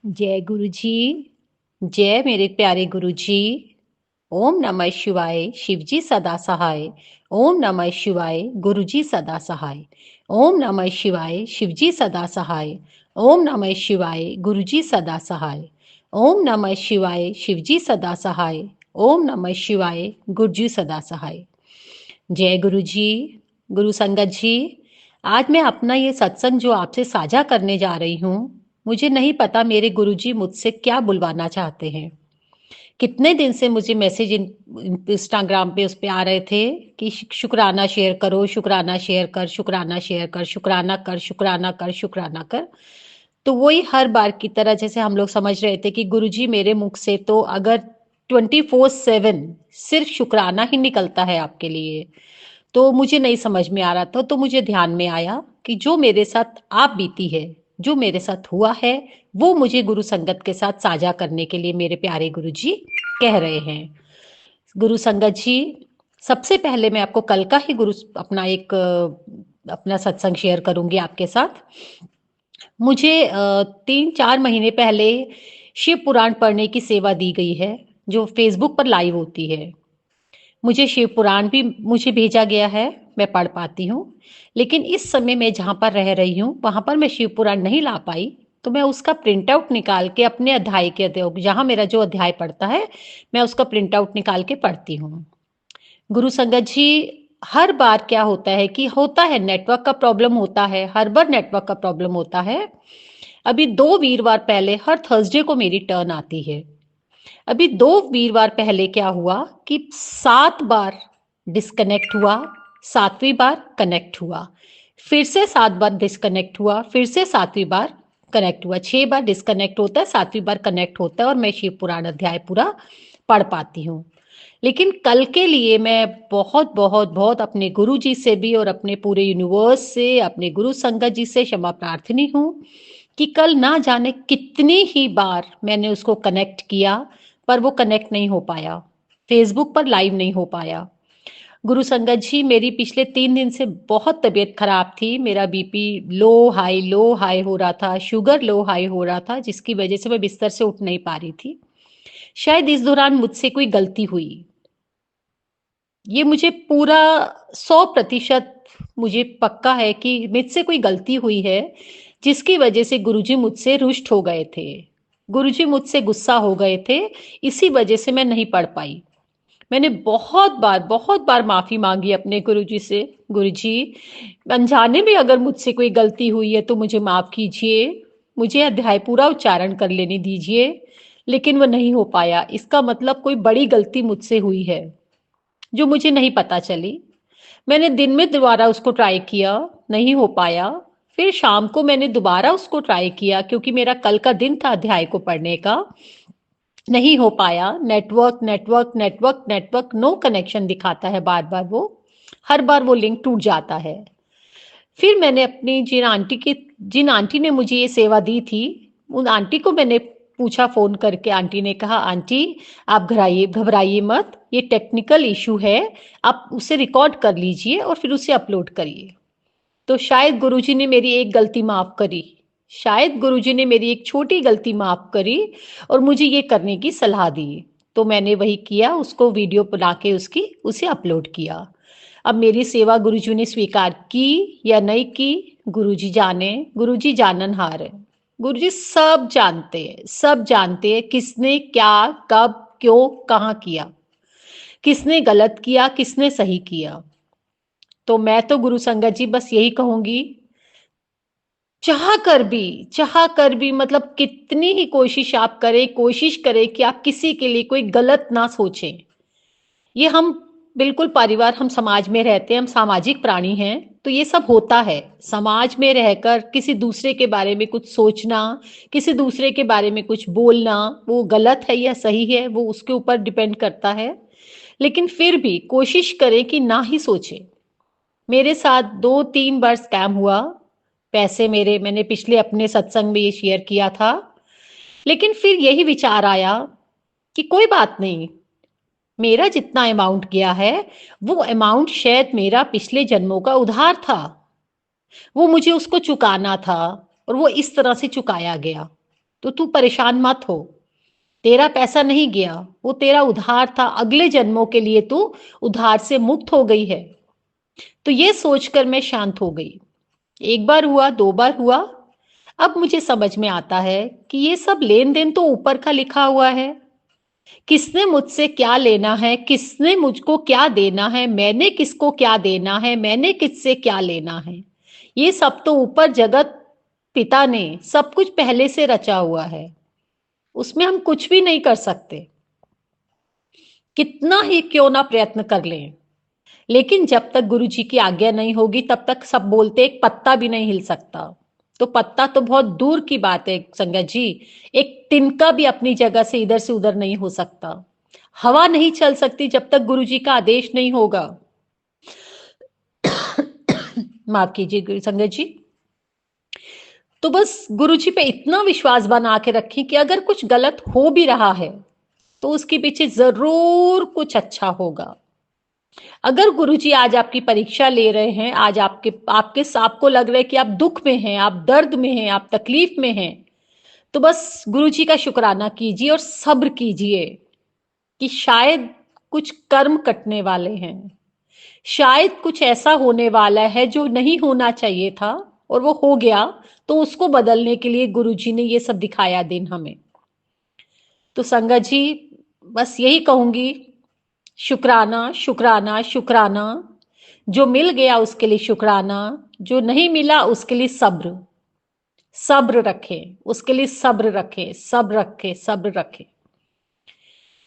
जय गुरु जी। जय मेरे प्यारे गुरु जी। ओम नमः शिवाय। शिव जी सदा सहाय। ओम नमः शिवाय। गुरु जी सदा सहाय। ओम नमः शिवाय। शिव जी सदा सहाय। ओम नमः शिवाय। गुरु जी सदा सहाय। ओम नमः शिवाय। शिव जी सदा सहाय। ओम नमः शिवाय। गुरु जी सदा सहाय। जय गुरु जी। गुरु संगत जी, आज मैं अपना ये सत्संग जो आपसे साझा करने जा रही हूँ, मुझे नहीं पता मेरे गुरुजी मुझसे क्या बुलवाना चाहते हैं। कितने दिन से मुझे मैसेज इंस्टाग्राम पे उस पे आ रहे थे कि शुक्राना शेयर करो, शुक्राना शेयर कर, शुक्राना शेयर कर, शुक्राना कर, शुक्राना कर, शुक्राना कर। तो वही हर बार की तरह जैसे हम लोग समझ रहे थे कि गुरुजी मेरे मुख से तो अगर 24/7 सिर्फ शुक्राना ही निकलता है आपके लिए, तो मुझे नहीं समझ में आ रहा था। तो मुझे ध्यान में आया कि जो मेरे साथ आप बीती है, जो मेरे साथ हुआ है, वो मुझे गुरु संगत के साथ साझा करने के लिए मेरे प्यारे गुरु जी कह रहे हैं। गुरु संगत जी, सबसे पहले मैं आपको कल का ही गुरु अपना एक अपना सत्संग शेयर करूंगी आपके साथ। मुझे 3-4 महीने पहले शिव पुराण पढ़ने की सेवा दी गई है, जो फेसबुक पर लाइव होती है। मुझे शिव पुराण भी मुझे भेजा गया है, मैं पढ़ पाती हूँ। लेकिन इस समय मैं जहाँ पर रह रही हूँ वहाँ पर मैं शिव पुराण नहीं ला पाई, तो मैं उसका प्रिंट आउट निकाल के अपने अध्याय के जहाँ मेरा जो अध्याय पढ़ता है, मैं उसका प्रिंट आउट निकाल के पढ़ती हूँ। गुरु संगत जी, हर बार क्या होता है कि होता है नेटवर्क का प्रॉब्लम होता है, हर बार नेटवर्क का प्रॉब्लम होता है। अभी 2 वीरवार पहले हर थर्सडे को मेरी टर्न आती है। अभी 2 वीरवार पहले क्या हुआ कि 7 बार डिस्कनेक्ट हुआ, 7वीं बार कनेक्ट हुआ, फिर से 7 बार डिस्कनेक्ट हुआ, फिर से 7वीं बार कनेक्ट हुआ। 6 बार डिस्कनेक्ट होता है, 7वीं बार कनेक्ट होता है और मैं शिव पुराण अध्याय पूरा पढ़ पाती हूँ। लेकिन कल के लिए मैं बहुत बहुत बहुत अपने गुरु जी से भी और अपने पूरे यूनिवर्स से, अपने गुरु संगत जी से क्षमा प्रार्थनी हूँ कि कल ना जाने कितनी ही बार मैंने उसको कनेक्ट किया, पर वो कनेक्ट नहीं हो पाया, फेसबुक पर लाइव नहीं हो पाया। गुरु संगत जी, मेरी पिछले 3 दिन से बहुत तबीयत खराब थी। मेरा बीपी लो हाई हो रहा था, शुगर लो हाई हो रहा था, जिसकी वजह से मैं बिस्तर से उठ नहीं पा रही थी। शायद इस दौरान मुझसे कोई गलती हुई, ये मुझे पूरा 100% मुझे पक्का है कि मुझसे कोई गलती हुई है, जिसकी वजह से गुरुजी मुझसे रुष्ट हो गए थे, गुरुजी मुझसे गुस्सा हो गए थे। इसी वजह से मैं नहीं पढ़ पाई। मैंने बहुत बार माफी मांगी अपने गुरुजी से। गुरुजी, अनजाने में अगर मुझसे कोई गलती हुई है तो मुझे माफ कीजिए, मुझे अध्याय पूरा उच्चारण कर लेने दीजिए। लेकिन वो नहीं हो पाया, इसका मतलब कोई बड़ी गलती मुझसे हुई है जो मुझे नहीं पता चली। मैंने दिन में दोबारा उसको ट्राई किया, नहीं हो पाया। फिर शाम को मैंने दोबारा उसको ट्राई किया, क्योंकि मेरा कल का दिन था अध्याय को पढ़ने का। नहीं हो पाया। Network network network network, no connection दिखाता है बार बार। वो हर बार वो लिंक टूट जाता है। फिर मैंने अपनी जिन आंटी ने मुझे ये सेवा दी थी, उन आंटी को मैंने पूछा फोन करके। आंटी ने कहा, आंटी आप घबराइए मत, ये टेक्निकल इशू है, आप उसे रिकॉर्ड कर लीजिए और फिर उसे अपलोड करिए। तो शायद गुरुजी ने मेरी एक गलती माफ करी, शायद गुरुजी ने मेरी एक छोटी गलती माफ करी और मुझे ये करने की सलाह दी। तो मैंने वही किया, उसको वीडियो बना के उसे अपलोड किया। अब मेरी सेवा गुरुजी ने स्वीकार की या नहीं की, गुरुजी जाने, गुरुजी जाननहार है। गुरुजी सब जानते हैं, सब जानते हैं किसने क्या, कब, क्यों, कहाँ किया, किसने गलत किया, किसने सही किया। तो मैं तो गुरु संगत जी बस यही कहूंगी, चाह कर भी मतलब कितनी ही कोशिश आप करें, कोशिश करें कि आप किसी के लिए कोई गलत ना सोचें। ये हम बिल्कुल परिवार, हम समाज में रहते हैं, हम सामाजिक प्राणी हैं, तो ये सब होता है। समाज में रहकर किसी दूसरे के बारे में कुछ सोचना, किसी दूसरे के बारे में कुछ बोलना, वो गलत है या सही है वो उसके ऊपर डिपेंड करता है। लेकिन फिर भी कोशिश करें कि ना ही सोचें। मेरे साथ 2-3 बार स्कैम हुआ। पैसे मेरे, मैंने पिछले अपने सत्संग में ये शेयर किया था। लेकिन फिर यही विचार आया कि कोई बात नहीं, मेरा जितना अमाउंट गया है वो अमाउंट शायद मेरा पिछले जन्मों का उधार था, वो मुझे उसको चुकाना था और वो इस तरह से चुकाया गया। तो तू परेशान मत हो। तेरा पैसा नहीं गया, वो तेरा उधार था, अगले जन्मों के लिए तू उधार से मुक्त हो गई है। तो ये सोचकर मैं शांत हो गई। एक बार हुआ, दो बार हुआ, अब मुझे समझ में आता है कि ये सब लेन देन तो ऊपर का लिखा हुआ है। किसने मुझसे क्या लेना है, किसने मुझको क्या देना है, मैंने किसको क्या देना है, मैंने किससे क्या लेना है, ये सब तो ऊपर जगत पिता ने सब कुछ पहले से रचा हुआ है। उसमें हम कुछ भी नहीं कर सकते, कितना ही क्यों ना प्रयत्न कर लें। लेकिन जब तक गुरु जी की आज्ञा नहीं होगी तब तक सब बोलते एक पत्ता भी नहीं हिल सकता। तो पत्ता तो बहुत दूर की बात है संगत जी, एक तिनका भी अपनी जगह से इधर से उधर नहीं हो सकता। हवा नहीं चल सकती जब तक गुरु जी का आदेश नहीं होगा। माफ कीजिए संगत जी। तो बस गुरु जी पे इतना विश्वास बना के रखें कि अगर कुछ गलत हो भी रहा है तो उसके पीछे जरूर कुछ अच्छा होगा। अगर गुरुजी आज आपकी परीक्षा ले रहे हैं, आज आपको लग रहा है कि आप दुख में हैं, आप दर्द में हैं, आप तकलीफ में हैं, तो बस गुरुजी का शुक्राना कीजिए और सब्र कीजिए कि शायद कुछ कर्म कटने वाले हैं, शायद कुछ ऐसा होने वाला है जो नहीं होना चाहिए था और वो हो गया, तो उसको बदलने के लिए गुरुजी ने ये सब दिखाया दिन हमें। तो संगत जी, बस यही कहूंगी, शुक्राना शुक्राना शुक्राना। जो मिल गया उसके लिए शुक्राना, जो नहीं मिला उसके लिए सब्र। सब्र रखें, उसके लिए सब्र रखें, सब्र रखें, सब्र रखें।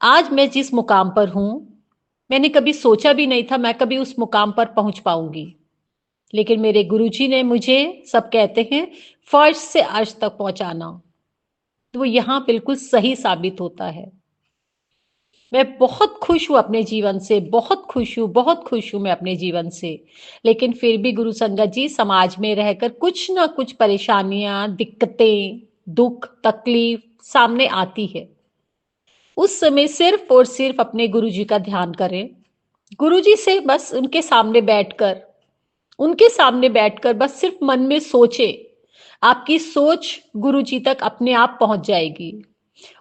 आज मैं जिस मुकाम पर हूं, मैंने कभी सोचा भी नहीं था मैं कभी उस मुकाम पर पहुंच पाऊंगी। लेकिन मेरे गुरुजी ने मुझे, सब कहते हैं, फर्श से अर्श तक पहुंचाना, तो वो यहां बिल्कुल सही साबित होता है। मैं बहुत खुश हूँ अपने जीवन से, बहुत खुश हूँ, बहुत खुश हूँ मैं अपने जीवन से। लेकिन फिर भी गुरु संगत जी, समाज में रहकर कुछ ना कुछ परेशानियां, दिक्कतें, दुख, तकलीफ सामने आती है। उस समय सिर्फ और सिर्फ अपने गुरु जी का ध्यान करें। गुरु जी से बस उनके सामने बैठकर बस सिर्फ मन में सोचे। आपकी सोच गुरु जी तक अपने आप पहुंच जाएगी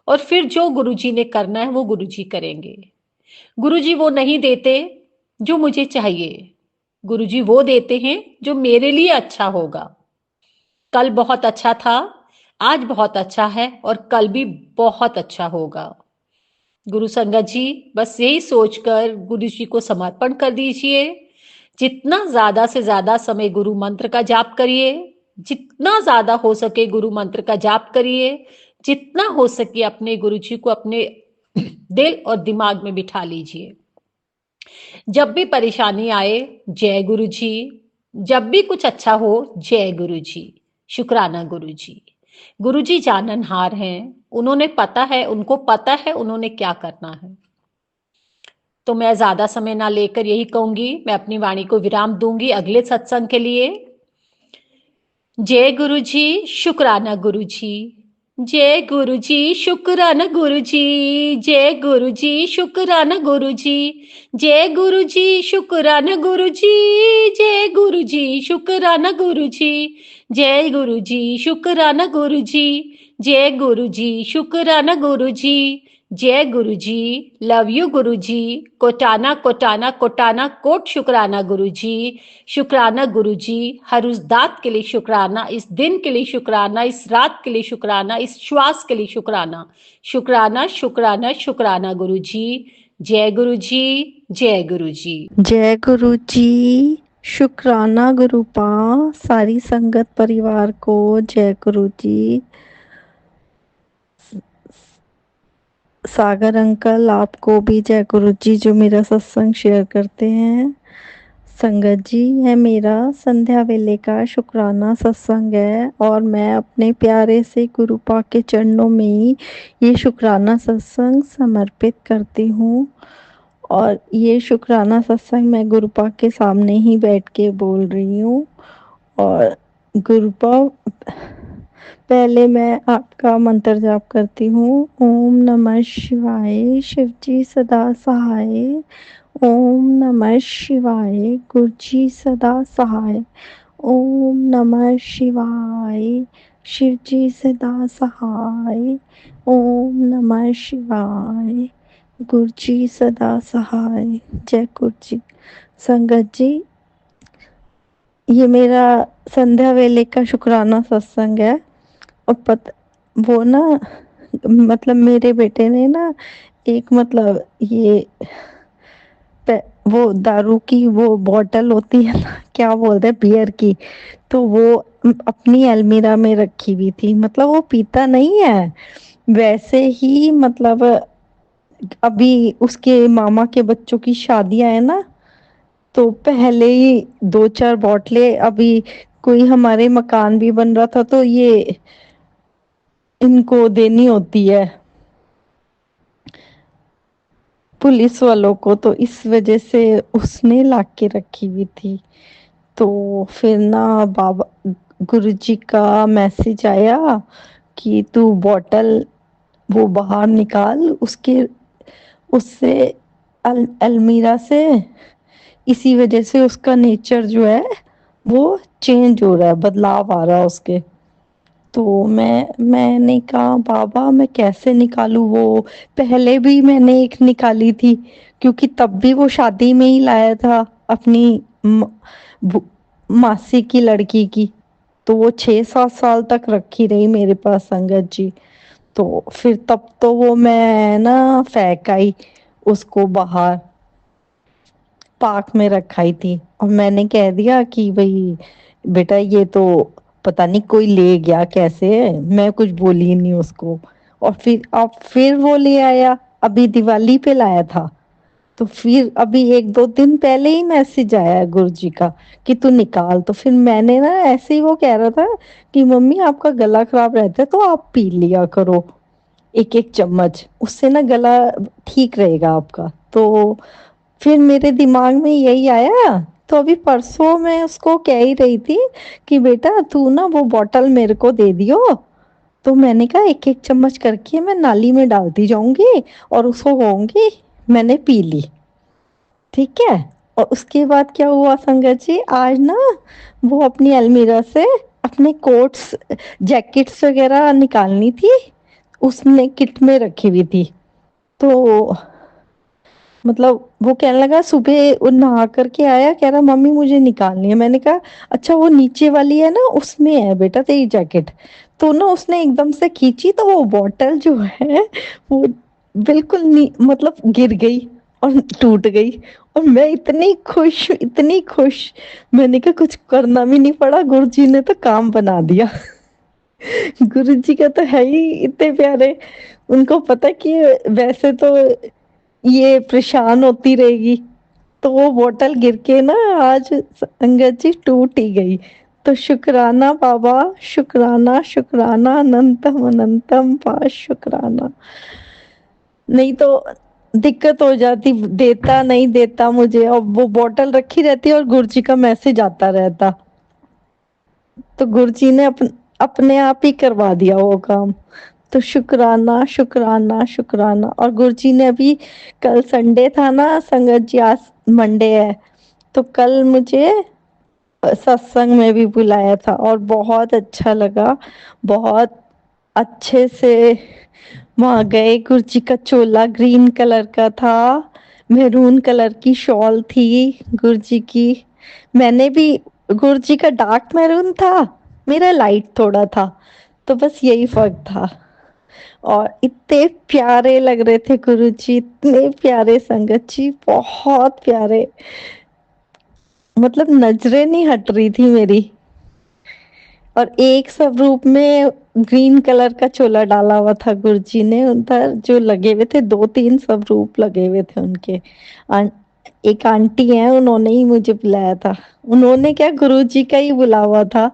और फिर जो गुरु जी ने करना है वो गुरु जी करेंगे। गुरुजी वो नहीं देते जो मुझे चाहिए, गुरुजी वो देते हैं जो मेरे लिए अच्छा होगा। कल बहुत अच्छा था, आज बहुत अच्छा है और कल भी बहुत अच्छा होगा। गुरु संगत जी, बस यही सोचकर गुरु जी को समर्पण कर दीजिए। जितना ज्यादा से ज्यादा समय गुरु मंत्र का जाप करिए, जितना ज्यादा हो सके गुरु मंत्र का जाप करिए, जितना हो सके अपने गुरु जी को अपने दिल और दिमाग में बिठा लीजिए। जब भी परेशानी आए, जय गुरु जी। जब भी कुछ अच्छा हो, जय गुरु जी, शुक्राना गुरु जी। गुरु जी जाननहार हैं, उन्होंने पता है, उनको पता है उन्होंने क्या करना है। तो मैं ज्यादा समय ना लेकर यही कहूंगी, मैं अपनी वाणी को विराम दूंगी अगले सत्संग के लिए। जय गुरु जी, शुक्राना गुरु जी। जय गुरु जी, शुक्राना गुरु जी। जय गुरु जी, शुक्राना गुरु जी। जय गुरु जी, शुक्राना गुरु जी। जय गुरु जी, शुक्राना गुरु जी। जय गुरु जी, शुक्राना गुरु जी। जय गुरु जी, शुक्राना गुरु जी। जय गुरु जी, love you Guru ji. कोटाना कोटाना कोटाना coat शुक्राना गुरु जी। शुक्राना गुरु जी, हर उस दात के लिए शुक्राना, इस दिन के लिए शुक्राना, इस रात के लिए शुक्राना, इस श्वास के लिए शुक्राना। शुक्राना शुक्राना शुक्राना गुरु जी। जय गुरु जी, जय गुरु जी। जय गुरु जी, शुक्राना गुरुपा। सारी संगत परिवार को जय गुरु जी। सागर अंकल, आपको भी जय गुरु जी, जो मेरा सत्संग शेयर करते हैं। संगत जी, है मेरा संध्या वेले का शुक्राना सत्संग है और मैं अपने प्यारे से गुरुपा के चरणों में ही ये शुक्राना सत्संग समर्पित करती हूँ। और ये शुक्राना सत्संग मैं गुरुपा के सामने ही बैठ के बोल रही हूँ। और गुरुपा, पहले मैं आपका मंत्र जाप करती हूँ। ओम नमः शिवाय, शिव जी सदा सहाय। ओम नमः शिवाय, गुरु जी सदा सहाय। ओम नमः शिवाय, शिव जी सदा सहाय। ओम नमः शिवाय। गुरु जी सदा सहाय। जय गुरु जी। संगत जी, ये मेरा संध्या वेले का शुक्राना सत्संग है। और वो ना, मतलब मेरे बेटे ने ना एक, मतलब ये वो दारू की वो बॉटल होती है ना, क्या बोलते हैं, बियर की, तो वो अपनी अलमीरा में रखी हुई थी। मतलब वो पीता नहीं है वैसे ही, मतलब अभी उसके मामा के बच्चों की शादियां है ना, तो पहले ही दो चार बोतलें, अभी कोई हमारे मकान भी बन रहा था तो ये इनको देनी होती है पुलिस वालों को, तो इस वजह से उसने ला के रखी हुई थी। तो फिर ना बाबा गुरुजी का मैसेज आया कि तू बॉटल वो बाहर निकाल उसके, उससे अलमीरा से। इसी वजह से उसका नेचर जो है वो चेंज हो रहा है, बदलाव आ रहा है उसके। तो मैंने कहा बाबा मैं कैसे निकालूं वो। पहले भी मैंने एक निकाली थी, क्योंकि तब भी वो शादी में ही लाया था अपनी भु- मासी की लड़की की। तो वो 6-7 साल तक रखी रही मेरे पास संगत जी। तो फिर तब तो वो मैं ना फेंक आई उसको बाहर, पार्क में रखाई थी। और मैंने कह दिया कि भाई बेटा ये तो पता नहीं कोई ले गया कैसे, मैं कुछ बोली ही नहीं उसको। और फिर अब फिर वो ले आया, अभी दिवाली पे लाया था। तो फिर अभी 1-2 दिन पहले ही मैसेज आया गुरु जी का कि तू निकाल। तो फिर मैंने ना, ऐसे ही वो कह रहा था कि मम्मी आपका गला खराब रहता है तो आप पी लिया करो 1-1 चम्मच, उससे ना गला ठीक रहेगा आपका। तो फिर मेरे दिमाग में यही आया। तो अभी परसों मैं उसको कह ही रही थी कि बेटा तू ना वो बॉटल मेरे को दे दियो। तो मैंने कहा 1-1 चम्मच करके मैं नाली में डालती जाऊंगी और उसको कहूंगी मैंने पी ली। ठीक है। और उसके बाद क्या हुआ संगत जी, आज ना वो अपनी अलमीरा से अपने कोट्स जैकेट्स वगैरह निकालनी थी, उसने किट में रखी हुई थी। तो मतलब वो कहने लगा, सुबह वो नहा करके आया, कह रहा मम्मी मुझे निकालनी है। मैंने कहा अच्छा वो नीचे वाली है ना, उसमें है बेटा तेरी जैकेट। तो ना उसने एकदम से खींची तो वो बॉटल जो है वो बिल्कुल मतलब गिर गई और टूट गई। और मैं इतनी खुश, इतनी खुश। मैंने कहा कुछ करना भी नहीं पड़ा, गुरुजी ने तो काम बना दिया। गुरुजी का तो है ही इतने प्यारे। उनको पता कि वैसे तो ये परेशान होती रहेगी, तो वो बोतल गिर के ना आज अंगद जी टूट ही गई। तो शुक्राना बाबा, शुक्राना शुक्राना, अनंतम अनंतम पाश शुक्राना। नहीं तो दिक्कत हो जाती, देता नहीं देता मुझे, और वो बोतल रखी रहती और गुरुजी का मैसेज आता रहता। तो गुरुजी ने अपने आप ही करवा दिया वो काम। तो शुक्राना शुक्राना शुक्राना। और गुरुजी ने अभी, कल संडे था ना संगत जी, आज मंडे है, तो कल मुझे सत्संग में भी बुलाया था और बहुत अच्छा लगा। बहुत अच्छे से वहां गए। गुरुजी का चोला ग्रीन कलर का था, मैरून कलर की शॉल थी गुरुजी की। मैंने भी, गुरुजी का डार्क मैरून था, मेरा लाइट थोड़ा था, तो बस यही फर्क था। और इतने प्यारे लग रहे थे गुरुजी, इतने प्यारे संगत जी, बहुत प्यारे। मतलब नजरें नहीं हट रही थी मेरी। और एक स्वरूप में ग्रीन कलर का चोला डाला हुआ था गुरुजी ने, उधर जो लगे हुए थे 2-3 स्वरूप लगे हुए थे उनके। आं, एक आंटी है, उन्होंने ही मुझे बुलाया था। उन्होंने क्या, गुरुजी का ही बुला हुआ था।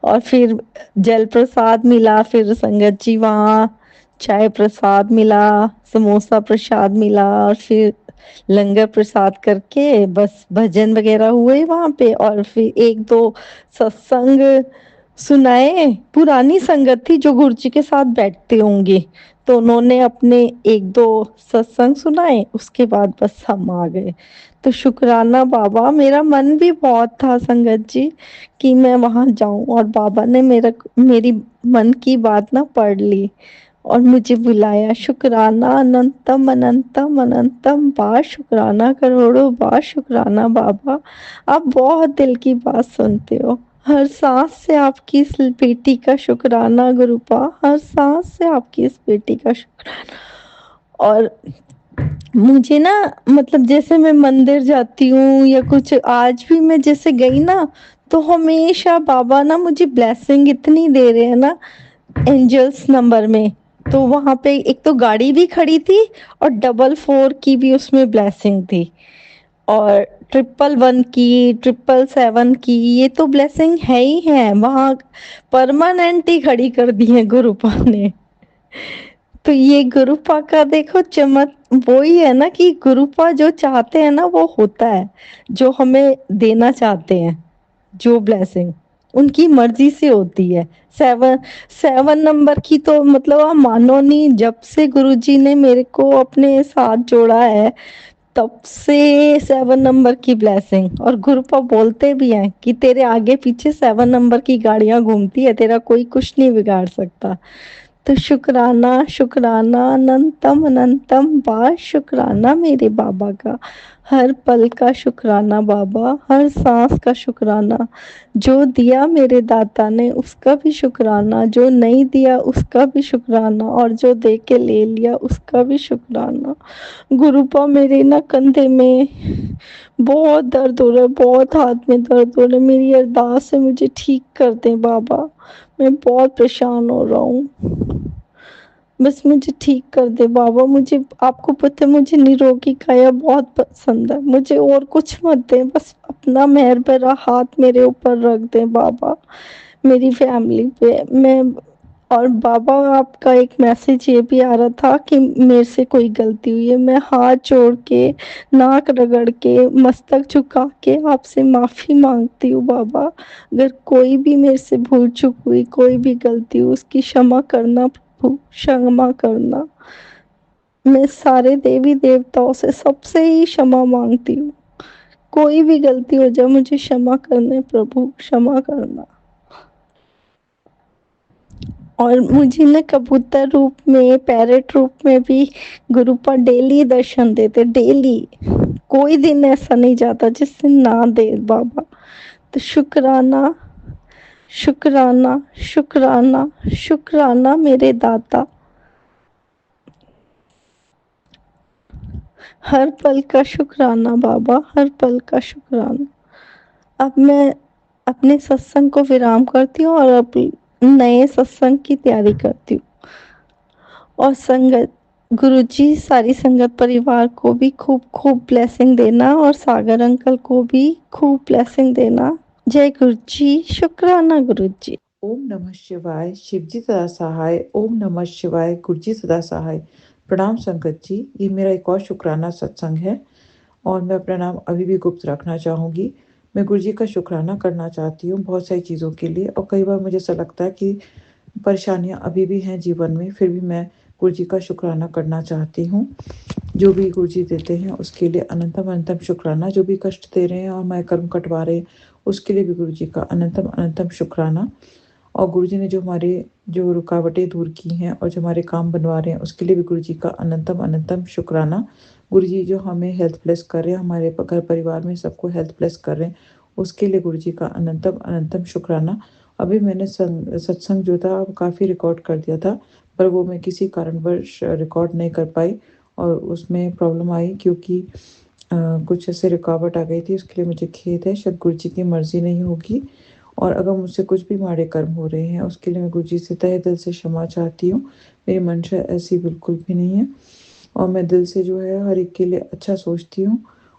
और फिर जल प्रसाद मिला, फिर संगत जी वहाँ चाय प्रसाद मिला, समोसा प्रसाद मिला, और फिर लंगर प्रसाद करके बस भजन वगैरह हुए वहां पे। और फिर 1-2 सत्संग सुनाए। पुरानी संगत थी जो गुरु जी के साथ बैठते होंगे, तो उन्होंने अपने एक दो सत्संग सुनाए, उसके बाद बस हम आ गए। तो शुक्राना बाबा, मेरा मन भी बहुत था संगत जी कि मैं वहां जाऊं, और बाबा ने मेरी मन की बात ना पढ़ ली और मुझे बुलाया। शुक्राना अनंतम अनंतम अनंतम बार शुक्राना, करोड़ों बार शुक्राना बाबा। आप बहुत दिल की बात सुनते हो। हर सांस से आपकी इस बेटी का शुक्राना गुरुपा, हर सांस से आपकी इस बेटी का शुक्राना। और मुझे ना, मतलब जैसे मैं मंदिर जाती हूँ या कुछ, आज भी मैं जैसे गई ना, तो हमेशा बाबा ना मुझे ब्लेसिंग इतनी दे रहे हैं ना, एंजल्स नंबर में। तो वहां पे एक तो गाड़ी भी खड़ी थी और 444 की भी उसमें ब्लेसिंग थी, और 111 की, 777 की, ये तो ब्लेसिंग है ही है वहां। परमानेंट ही खड़ी कर दी है गुरुपा ने। तो ये गुरुपा का देखो चमक, वो ही है ना कि गुरुपा जो चाहते हैं ना वो होता है, जो हमें देना चाहते हैं, जो ब्लेसिंग उनकी मर्जी से होती है। सेवन 7 नंबर की तो मतलब आप मानो नहीं, जब से गुरुजी ने मेरे को अपने साथ जोड़ा है, तब से 7 नंबर की ब्लेसिंग। और गुरुपा बोलते भी हैं कि तेरे आगे पीछे 7 नंबर की गाड़ियां घूमती है, तेरा कोई कुछ नहीं बिगाड़ सकता। तो शुक्राना शुक्राना अनंतम अनंतम बार शुक्राना मेरे बाबा का। हर पल का शुक्राना बाबा, हर सांस का शुक्राना। जो दिया मेरे दाता ने उसका भी शुक्राना, जो नहीं दिया उसका भी शुक्राना, और जो दे के ले लिया उसका भी शुक्राना। गुरुपा, मेरे ना कंधे में बहुत दर्द हो रहा है, बहुत हाथ में दर्द हो रहा है, मेरी अरदास है मुझे ठीक कर दें बाबा। मैं बहुत परेशान हो रहा हूँ, बस मुझे ठीक कर दे बाबा। मुझे, आपको पता है मुझे निरोगी काया बहुत पसंद है, मुझे और कुछ मत दें, बस अपना मेहर भरा हाथ मेरे ऊपर रख दें बाबा, मेरी फैमिली पे। मैं, और बाबा आपका एक मैसेज ये भी आ रहा था कि मेरे से कोई गलती हुई है, मैं हाथ जोड़ के, नाक रगड़ के, मस्तक झुका के आपसे माफी मांगती हूँ बाबा। अगर कोई भी मेरे से भूल चूक हुई, कोई भी गलती हुई, उसकी क्षमा करना प्रभु, क्षमा करना। मैं सारे देवी देवताओं से सबसे ही क्षमा मांगती हूँ, कोई भी गलती हो जाए मुझे क्षमा करने प्रभु, क्षमा करना। और मुझे ना कबूतर रूप में, पैरेट रूप में भी गुरुपा डेली दर्शन देते, डेली। कोई दिन ऐसा नहीं जाता जिस दिन ना दे बाबा। तो शुक्राना शुक्राना शुक्राना शुक्राना मेरे दाता। हर पल का शुक्राना बाबा, हर पल का शुक्राना। अब मैं अपने सत्संग को विराम करती हूँ और अब नए सत्संग की तैयारी करती हूँ। और संगत, गुरुजी सारी संगत परिवार को भी खूब खूब ब्लेसिंग देना, और सागर अंकल को भी खूब ब्लेसिंग देना। जय गुरुजी, शुक्राना गुरुजी। ओम नमः शिवाय, शिवजी सदा सहाय। ओम नमः शिवाय, गुरुजी सदा सहाय। प्रणाम संगत जी, ये मेरा एक और शुक्राना सत्संग है और मैं अपना नाम अभी भी गुप्त रखना चाहूँगी। मैं गुरुजी का शुक्राना करना चाहती हूँ बहुत सारी चीज़ों के लिए, और कई बार मुझे ऐसा लगता है कि परेशानियाँ अभी भी हैं जीवन में, फिर भी मैं गुरुजी का शुक्राना करना चाहती हूँ। जो भी गुरुजी देते हैं उसके लिए अनंतम अनंतम शुक्राना। जो भी कष्ट दे रहे हैं और मैं कर्म कटवा रहे हैं उसके लिए भी गुरुजी का अनंतम अनंतम शुक्राना। और गुरुजी ने जो हमारे जो रुकावटें दूर की हैं और जो हमारे काम बनवा रहे हैं उसके लिए भी गुरुजी का अनंतम अनंतम शुक्राना। गुरुजी जो हमें हेल्थ ब्लेस कर रहे हैं, हमारे घर परिवार में सबको हेल्थ ब्लेस कर रहे हैं, उसके लिए गुरुजी का अनंतम अनंतम शुक्राना। अभी मैंने सत्संग जो था वो काफ़ी रिकॉर्ड कर दिया था, पर वो मैं किसी कारणवश रिकॉर्ड नहीं कर पाई और उसमें प्रॉब्लम आई क्योंकि कुछ ऐसे रुकावट आ गई थी। उसके लिए मुझे खेद है, शायद गुरुजी की मर्जी नहीं होगी। और अगर मुझसे कुछ भी माड़े कर्म हो रहे हैं उसके लिए मैं गुरुजी से तहे दिल से क्षमा चाहती हूँ। मेरी मंशा ऐसी बिल्कुल भी नहीं है और मैं दिल से जो है हर एक के लिए अच्छा सोचती हूँ,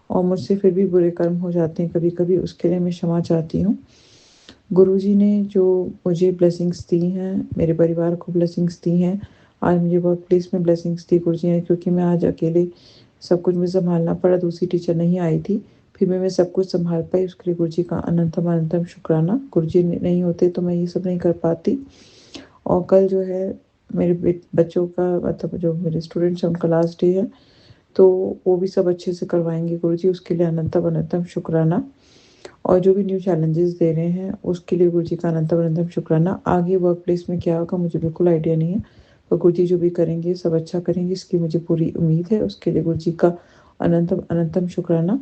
और मुझसे फिर भी बुरे कर्म हो जाते हैं कभी कभी, उसके लिए मैं क्षमा चाहती हूँ। गुरुजी ने जो मुझे ब्लेसिंग्स दी हैं, मेरे परिवार को ब्लेसिंग्स दी हैं, आज मुझे वर्क प्लेस में ब्लेसिंग्स दी गुरुजी ने, क्योंकि मैं आज अकेले सब कुछ मुझे संभालना पड़ा, दूसरी टीचर नहीं आई थी, फिर मैं सब कुछ सँभाल पाई, उसके लिए गुरुजी का अनंतम अनंतम शुक्राना। गुरुजी नहीं होते तो मैं ये सब नहीं कर पाती। और कल जो है मेरे बच्चों का मतलब जो मेरे स्टूडेंट्स हैं उनका लास्ट डे है, तो वो भी सब अच्छे से करवाएँगे गुरुजी, उसके लिए अनंतम अनंतम शुक्राना। और जो भी न्यू चैलेंजेस दे रहे हैं उसके लिए गुरुजी का अनंतम अनंतम शुक्राना। आगे वर्क प्लेस में क्या होगा मुझे बिल्कुल आइडिया नहीं है, पर गुरुजी जो भी करेंगे सब अच्छा करेंगे, इसकी मुझे पूरी उम्मीद है। उसके लिए गुरुजी का अनंतम अनंतम शुक्राना।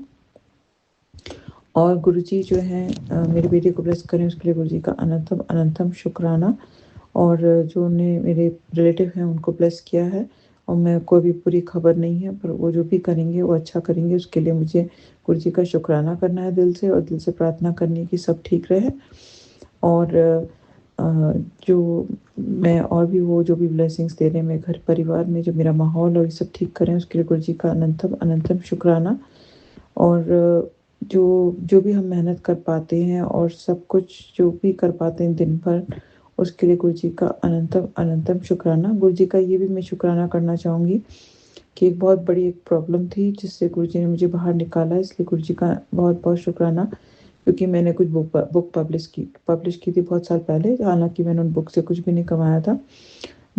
और गुरुजी जो हैं मेरे बेटे को ब्लेस करें, उसके लिए गुरुजी का अनंतम अनंतम शुक्राना। और जो उन्हें मेरे रिलेटिव हैं उनको ब्लेस किया है, और मैं को भी पूरी खबर नहीं है, पर वो जो भी करेंगे वो अच्छा करेंगे। उसके लिए मुझे गुरुजी का शुक्राना करना है दिल से, और दिल से प्रार्थना करनी है कि सब ठीक रहे। और जो मैं और भी वो जो भी ब्लेसिंग्स दे रहे हैं मेरे घर परिवार में, जो मेरा माहौल और ये सब ठीक करें, उसके लिए गुरुजी का अनंतम अनंतम शुक्राना। और जो जो भी हम मेहनत कर पाते हैं और सब कुछ जो भी कर पाते हैं दिन भर, उसके लिए गुरुजी का अनंतम अनंतम शुक्राना। गुरुजी का ये भी मैं शुक्राना करना चाहूँगी कि एक बहुत बड़ी एक प्रॉब्लम थी जिससे गुरुजी ने मुझे बाहर निकाला, इसलिए गुरुजी का बहुत बहुत शुक्राना। क्योंकि मैंने कुछ बुक पब्लिश की थी बहुत साल पहले, हालांकि मैंने उन बुक से कुछ भी नहीं कमाया था,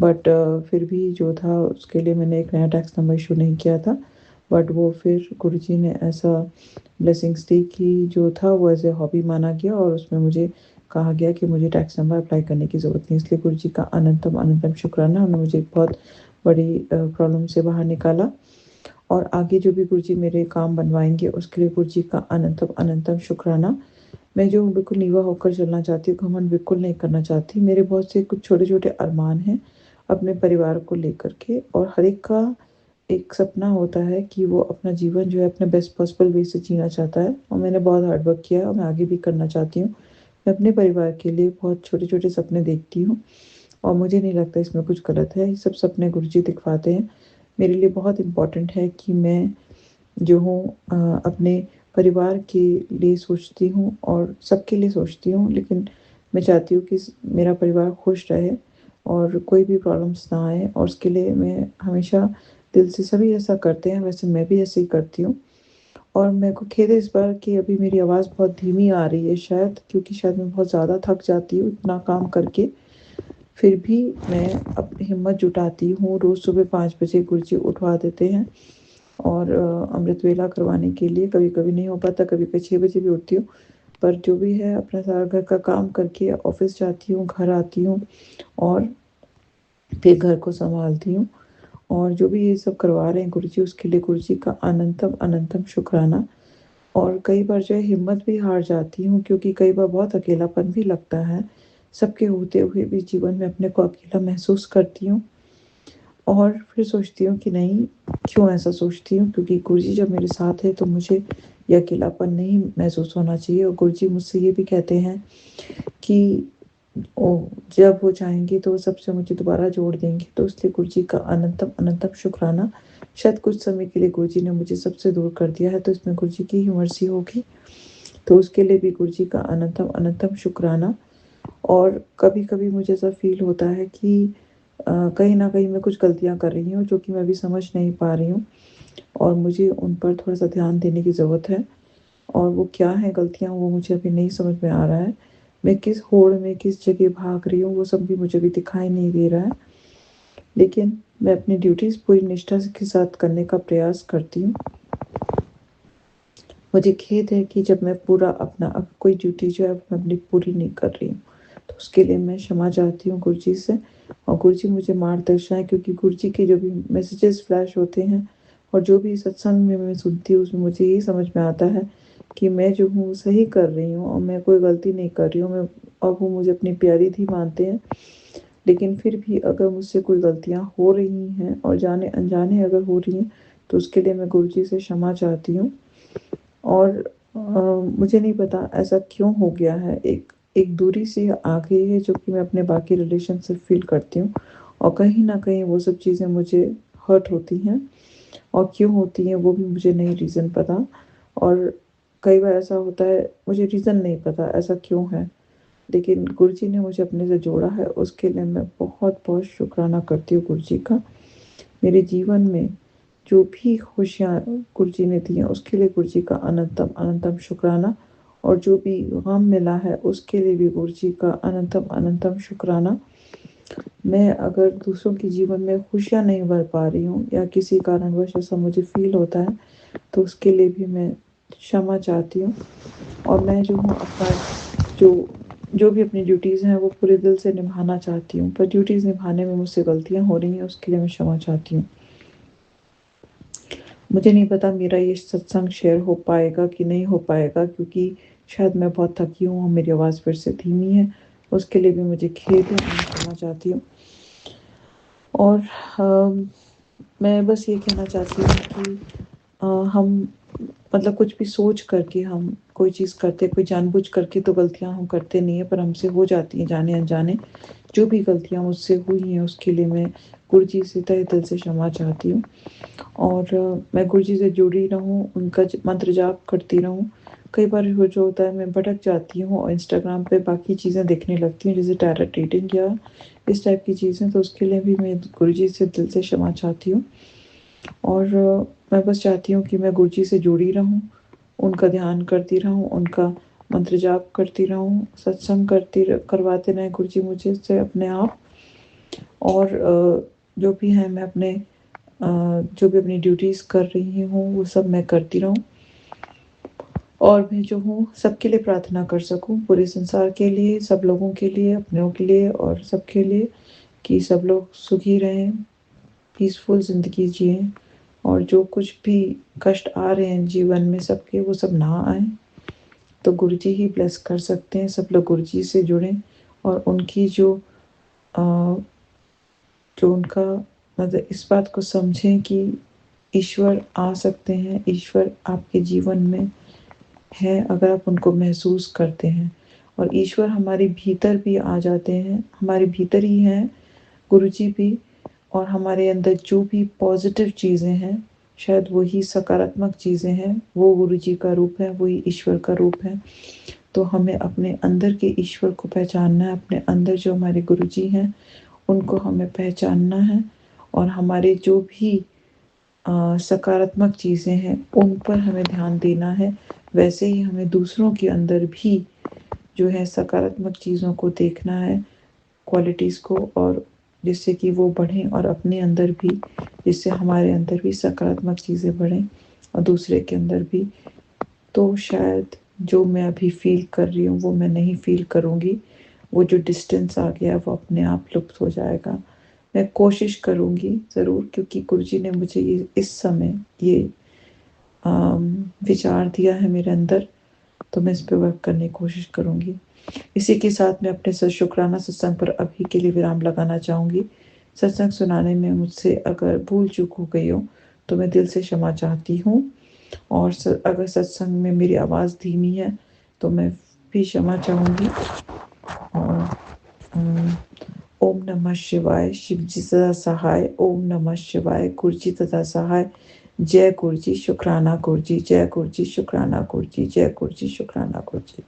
बट फिर भी जो था उसके लिए मैंने एक नया टैक्स नंबर इशू नहीं किया था। बट वो फिर गुरुजी ने ऐसा ब्लेसिंग्स दी कि जो था वो एज ए हॉबी माना गया, और उसमें मुझे कहा गया कि मुझे टैक्स नंबर अप्लाई करने की ज़रूरत नहीं। इसलिए गुरुजी का अनंतम अनंतम शुक्राना, उन्होंने मुझे एक बहुत बड़ी प्रॉब्लम से बाहर निकाला। और आगे जो भी गुरुजी मेरे काम बनवाएंगे उसके लिए गुरुजी का अनंतम अनंतम शुक्राना। मैं जो बिल्कुल नीवा होकर चलना चाहती हूँ, घमंड बिल्कुल नहीं करना चाहती। मेरे बहुत से कुछ छोटे छोटे अरमान हैं अपने परिवार को लेकर के, और हर एक का एक सपना होता है कि वो अपना जीवन जो है अपने बेस्ट पॉसिबल वे से जीना चाहता है, और मैंने बहुत हार्ड वर्क किया है और मैं आगे भी करना चाहती हूँ। मैं अपने परिवार के लिए बहुत छोटे छोटे सपने देखती हूँ, और मुझे नहीं लगता इसमें कुछ गलत है। ये सब सपने गुरुजी दिखवाते हैं। मेरे लिए बहुत इम्पोर्टेंट है कि मैं जो हूँ अपने परिवार के लिए सोचती हूँ और सबके लिए सोचती हूँ, लेकिन मैं चाहती हूँ कि मेरा परिवार खुश रहे और कोई भी प्रॉब्लम्स ना आए, और उसके लिए मैं हमेशा दिल से, सभी ऐसा करते हैं वैसे मैं भी ऐसे ही करती हूँ। और मेरे को खेद है इस बार कि अभी मेरी आवाज़ बहुत धीमी आ रही है, शायद क्योंकि शायद मैं बहुत ज़्यादा थक जाती हूँ इतना काम करके। फिर भी मैं अपनी हिम्मत जुटाती हूँ, रोज़ सुबह 5 बजे गुरुजी उठवा देते हैं, और अमृत वेला करवाने के लिए कभी कभी नहीं हो पाता, कभी कभी 6 बजे भी उठती हूँ। पर जो भी है अपना सारा घर का काम करके ऑफिस जाती हूँ, घर आती हूँ, और फिर घर को संभालती हूँ। और जो भी ये सब करवा रहे हैं गुरुजी, उसके लिए गुरुजी का अनंतम अनंतम शुक्राना। और कई बार जो है हिम्मत भी हार जाती हूँ, क्योंकि कई बार बहुत अकेलापन भी लगता है, सबके होते हुए भी जीवन में अपने को अकेला महसूस करती हूँ। और फिर सोचती हूँ कि नहीं, क्यों ऐसा सोचती हूँ, क्योंकि गुरुजी जब मेरे साथ है तो मुझे ये अकेलापन नहीं महसूस होना चाहिए। और गुरुजी मुझसे ये भी कहते हैं कि ओ जब वो चाहेंगे तो वो सबसे मुझे दोबारा जोड़ देंगे। तो इसलिए गुरुजी का अनंतम अनंतम शुक्राना। शायद कुछ समय के लिए गुरुजी ने मुझे सबसे दूर कर दिया है, तो इसमें गुरुजी की ही मर्जी होगी, तो उसके लिए भी गुरुजी का अनंतम अनंतम शुक्राना। और कभी कभी मुझे ऐसा फील होता है कि कहीं ना कहीं मैं कुछ गलतियां कर रही हूँ जो कि मैं अभी समझ नहीं पा रही हूँ, और मुझे उन पर थोड़ा सा ध्यान देने की ज़रूरत है। और वो क्या है गलतियाँ, वो मुझे अभी नहीं समझ में आ रहा है। मैं किस होड़ में किस जगह भाग रही हूँ वो सब भी मुझे अभी दिखाई नहीं दे रहा है, लेकिन मैं अपनी ड्यूटीज़ पूरी निष्ठा के साथ करने का प्रयास करती हूँ। मुझे खेद है कि जब मैं पूरा अपना अब कोई ड्यूटी जो है मैं अपनी पूरी नहीं कर रही हूँ, तो उसके लिए मैं क्षमा चाहती हूँ गुरुजी से। और गुरुजी मुझे मार्गदर्शन है, क्योंकि गुरुजी के जो भी मैसेजेस फ्लैश होते हैं और जो भी सत्संग में मैं सुनती हूँ उसमें मुझे यही समझ में आता है कि मैं जो हूँ सही कर रही हूँ और मैं कोई गलती नहीं कर रही हूँ। मैं और वो मुझे अपनी प्यारी थी मानते हैं, लेकिन फिर भी अगर मुझसे कोई गलतियाँ हो रही हैं और जाने अनजाने अगर हो रही हैं, तो उसके लिए मैं गुरुजी से क्षमा चाहती हूँ। और मुझे नहीं पता ऐसा क्यों हो गया है, एक एक दूरी सी आ गई है जो कि मैं अपने बाकी रिलेशन से फील करती हूँ, और कहीं ना कहीं वो सब चीज़ें मुझे हर्ट होती हैं, और क्यों होती हैं वो भी मुझे नहीं रीज़न पता। और कई बार ऐसा होता है मुझे रीज़न नहीं पता ऐसा क्यों है, लेकिन गुरुजी ने मुझे अपने से जोड़ा है, उसके लिए मैं बहुत बहुत शुक्राना करती हूँ गुरुजी का। मेरे जीवन में जो भी खुशियाँ गुरु जी ने दी हैं उसके लिए गुरु जी का अनंतम अनंतम शुक्राना, और जो भी गम मिला है उसके लिए भी गुरु जी का अनंतम अनंतम शुक्राना। मैं अगर दूसरों के जीवन में खुशियाँ नहीं भर पा रही हूँ या किसी कारणवश ऐसा मुझे फ़ील होता है तो उसके लिए भी मैं क्षमा चाहती हूँ। और मैं जो हूँ अपना जो भी अपनी ड्यूटीज़ हैं वो पूरे दिल से निभाना चाहती हूँ, पर ड्यूटीज़ निभाने में मुझसे गलतियाँ हो रही हैं, उसके लिए मैं क्षमा चाहती हूँ। मुझे नहीं पता मेरा ये सत्संग शेयर हो पाएगा कि नहीं हो पाएगा, क्योंकि शायद मैं बहुत थकी हूँ और मेरी आवाज़ फिर से धीमी है, उसके लिए भी मुझे खेद है, मैं क्षमा चाहती हूँ। और मैं बस ये कहना चाहती हूँ कि हम मतलब कुछ भी सोच करके हम कोई चीज़ करते, कोई जानबूझ करके तो गलतियाँ हम करते नहीं हैं, पर हमसे हो जाती हैं जाने अनजाने। जो भी गलतियाँ मुझसे हुई हैं उसके लिए मैं गुरु जी से तहे दिल से क्षमा चाहती हूँ। और मैं गुरु जी से जुड़ी रहूँ, उनका मंत्र जाप करती रहूँ। कई बार वो जो होता है मैं भटक जाती हूँ और इंस्टाग्राम पे बाकी चीज़ें देखने लगती हूँ, जैसे टैरोट रीडिंग या इस टाइप की चीज़ें, तो उसके लिए भी मैं गुरु जी से दिल से क्षमा चाहती हूँ। और मैं बस चाहती हूँ कि मैं गुरु जी से जुड़ी रहूँ, उनका ध्यान करती रहूँ, उनका मंत्र जाप करती रहूँ, सत्संग करवाते रहें गुरु जी मुझे से अपने आप। और जो भी है मैं अपने जो भी अपनी ड्यूटीज़ कर रही हूँ वो सब मैं करती रहूँ, और मैं जो हूँ सबके लिए प्रार्थना कर सकूँ, पूरे संसार के लिए, सब लोगों के लिए, अपनों के लिए और सबके लिए, कि सब लोग सुखी रहें, पीसफुल ज़िंदगी जिएँ, और जो कुछ भी कष्ट आ रहे हैं जीवन में सबके, वो सब ना आए। तो गुरु जी ही ब्लेस कर सकते हैं, सब लोग गुरु जी से जुड़ें और उनकी जो उनका मतलब इस बात को समझें कि ईश्वर आ सकते हैं, ईश्वर आपके जीवन में है अगर आप उनको महसूस करते हैं, और ईश्वर हमारे भीतर भी आ जाते हैं, हमारे भीतर ही हैं गुरुजी भी। और हमारे अंदर जो भी पॉजिटिव चीज़ें हैं, शायद वही सकारात्मक चीज़ें हैं, वो गुरुजी का रूप है, वही ईश्वर का रूप है। तो हमें अपने अंदर के ईश्वर को पहचानना है, अपने अंदर जो हमारे गुरुजी हैं उनको हमें पहचानना है, और हमारे जो भी सकारात्मक चीज़ें हैं उन पर हमें ध्यान देना है। वैसे ही हमें दूसरों के अंदर भी जो है सकारात्मक चीज़ों को देखना है, क्वालिटीज़ को, और जिससे कि वो बढ़ें, और अपने अंदर भी जिससे हमारे अंदर भी सकारात्मक चीज़ें बढ़ें और दूसरे के अंदर भी। तो शायद जो मैं अभी फ़ील कर रही हूँ वो मैं नहीं फ़ील करूँगी, वो जो डिस्टेंस आ गया वो अपने आप लुप्त हो जाएगा। मैं कोशिश करूँगी ज़रूर, क्योंकि गुरुजी ने मुझे ये इस समय ये विचार दिया है मेरे अंदर, तो मैं इस पे वर्क करने की कोशिश करूँगी। इसी के साथ मैं अपने शुक्राना सत्संग पर अभी के लिए विराम लगाना चाहूँगी। सत्संग सुनाने में मुझसे अगर भूल चूक हो गई हो तो मैं दिल से क्षमा चाहती हूँ, और अगर सत्संग में मेरी आवाज़ धीमी है तो मैं भी क्षमा चाहूँगी। और ओम नमः शिवाय, शिवजी सदा सहाय। ओम नमः शिवाय, गुरुजी सदा सहाय। जय गुरुजी, शुक्राना गुरुजी, जय गुरुजी, शुक्राना गुरुजी, जय गुरुजी, शुक्राना गुरुजी।